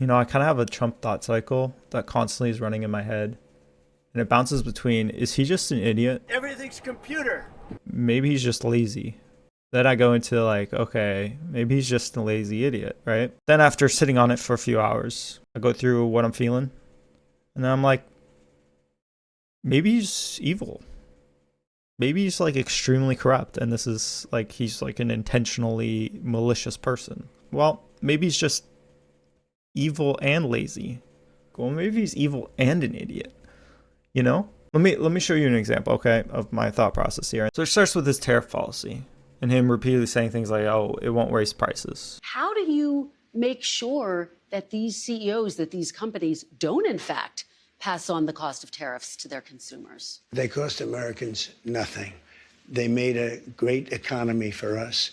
I kind of have a Trump thought cycle that constantly is running in my head. And it bounces between, is he just an idiot? Everything's computer. Maybe he's just lazy. Then I go into like, okay, maybe he's just a lazy idiot, right? Then after sitting on it for a few hours, I go through what I'm feeling. And then I'm like, maybe he's evil. Maybe he's like extremely corrupt. And this is like, he's like an intentionally malicious person. Well, maybe he's just evil and lazy. Well, maybe he's evil and an idiot. Let me show you an example, okay, of my thought process here. So it starts with his tariff policy and him repeatedly saying things like, oh, it won't raise prices. How do you make sure that these CEOs, that these companies don't, in fact, pass on the cost of tariffs to their consumers? They cost Americans nothing. They made a great economy for us.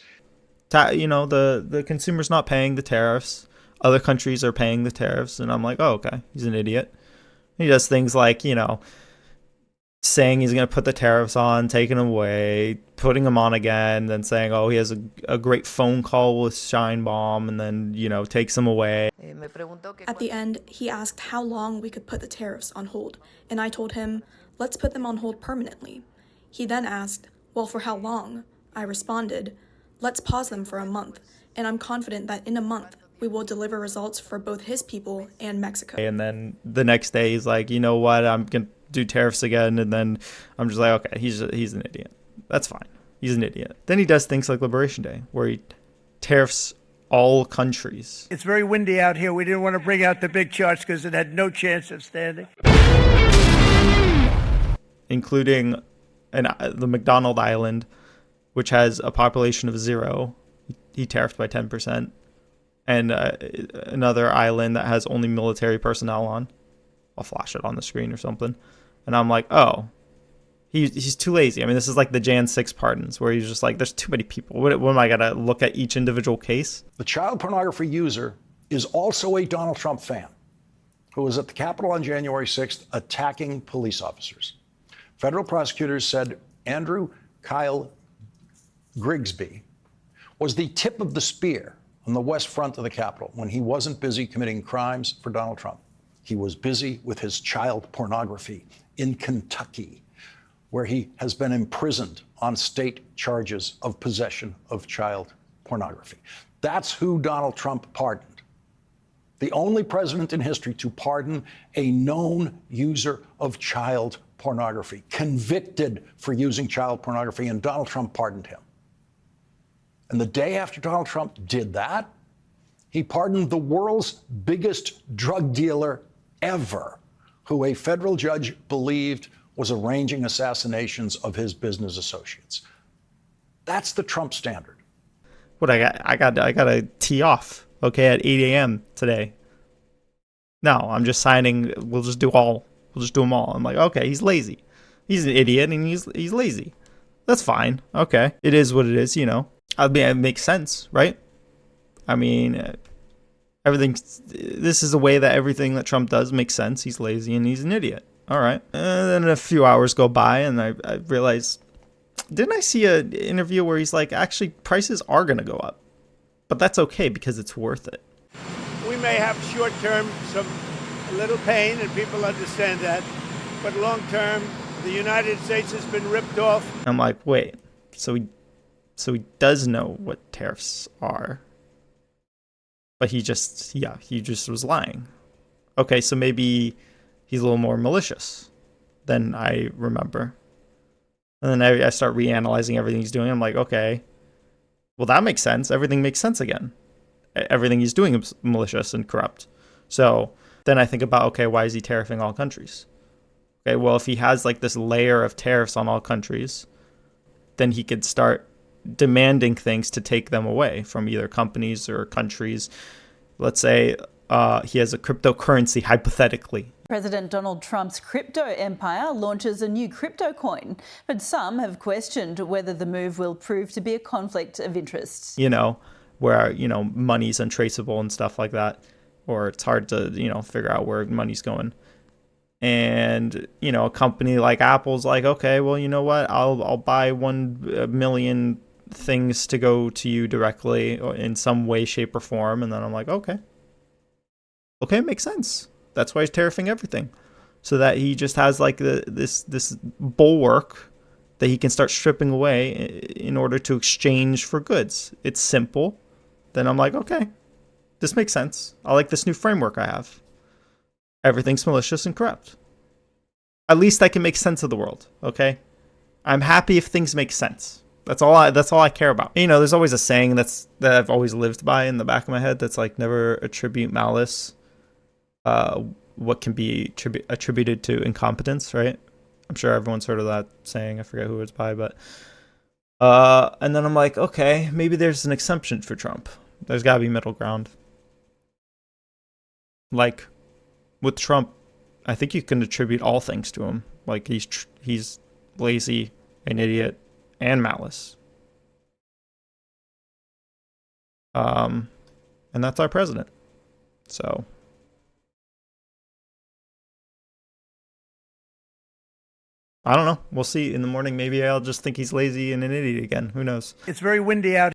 The consumer's not paying the tariffs. Other countries are paying the tariffs. And I'm like, oh, okay, he's an idiot. He does things like, saying he's going to put the tariffs on, taking them away, putting them on again, then saying, oh, he has a great phone call with Scheinbaum, and then, takes them away. At the end, he asked how long we could put the tariffs on hold, and I told him, let's put them on hold permanently. He then asked, well, for how long? I responded, let's pause them for a month, and I'm confident that in a month, we will deliver results for both his people and Mexico. And then the next day, he's like, you know what, I'm going to do tariffs again. And then I'm just like, okay, he's an idiot. That's fine. He's an idiot. Then he does things like Liberation Day, where he tariffs all countries. It's very windy out here. We didn't want to bring out the big charts because it had no chance of standing. Including the McDonald Island, which has a population of 0. He tariffed by 10%. And another island that has only military personnel on. I'll flash it on the screen or something. And I'm like, oh, he's too lazy. I mean, this is like the Jan 6 pardons, where he's just like, there's too many people. What am I going to look at each individual case? The child pornography user is also a Donald Trump fan who was at the Capitol on January 6th attacking police officers. Federal prosecutors said Andrew Kyle Grigsby was the tip of the spear on the west front of the Capitol when he wasn't busy committing crimes for Donald Trump. He was busy with his child pornography in Kentucky, where he has been imprisoned on state charges of possession of child pornography. That's who Donald Trump pardoned. The only president in history to pardon a known user of child pornography, convicted for using child pornography, and Donald Trump pardoned him. And the day after Donald Trump did that, he pardoned the world's biggest drug dealer ever, who a federal judge believed was arranging assassinations of his business associates. That's the Trump standard. What I got a tee off, okay, at 8 a.m. today. No, I'm just signing. We'll just do them all. I'm like, okay, he's lazy. He's an idiot and he's lazy. That's fine. Okay. It is what it is, I mean, it makes sense, right? I mean, this is a way that everything that Trump does makes sense. He's lazy and he's an idiot. All right. And then a few hours go by and I realized, didn't I see an interview where he's like, actually, prices are going to go up, but that's okay because it's worth it. We may have short-term a little pain, and people understand that. But long-term, the United States has been ripped off. I'm like, wait, so he does know what tariffs are, but he just was lying. Okay, so maybe he's a little more malicious than I remember. And then I start reanalyzing everything he's doing. I'm like, okay, well, that makes sense. Everything makes sense again. Everything he's doing is malicious and corrupt. So then I think about, okay, why is he tariffing all countries? Okay, well, if he has like this layer of tariffs on all countries, then he could start demanding things to take them away from either companies or countries. Let's say he has a cryptocurrency, hypothetically. President Donald Trump's crypto empire launches a new crypto coin, but some have questioned whether the move will prove to be a conflict of interest. Where, money's untraceable and stuff like that, or it's hard to, figure out where money's going. And, a company like Apple's like, okay, well, you know what? I'll buy 1 million things to go to you directly in some way, shape, or form. And then I'm like, okay. Okay, makes sense. That's why he's tariffing everything, so that he just has like this bulwark that he can start stripping away in order to exchange for goods. It's simple. Then I'm like, okay, this makes sense. I like this new framework I have. Everything's malicious and corrupt. At least I can make sense of the world, okay? I'm happy if things make sense. That's all I care about. You know, there's always a saying that I've always lived by in the back of my head that's like, never attribute malice what can be attributed to incompetence, right? I'm sure everyone's heard of that saying. I forget who it's by, but and then I'm like, okay, maybe there's an exemption for Trump. There's got to be middle ground. Like with Trump, I think you can attribute all things to him. Like he's lazy, an idiot, and malice. And that's our president. So I don't know. We'll see in the morning. Maybe I'll just think he's lazy and an idiot again. Who knows? It's very windy out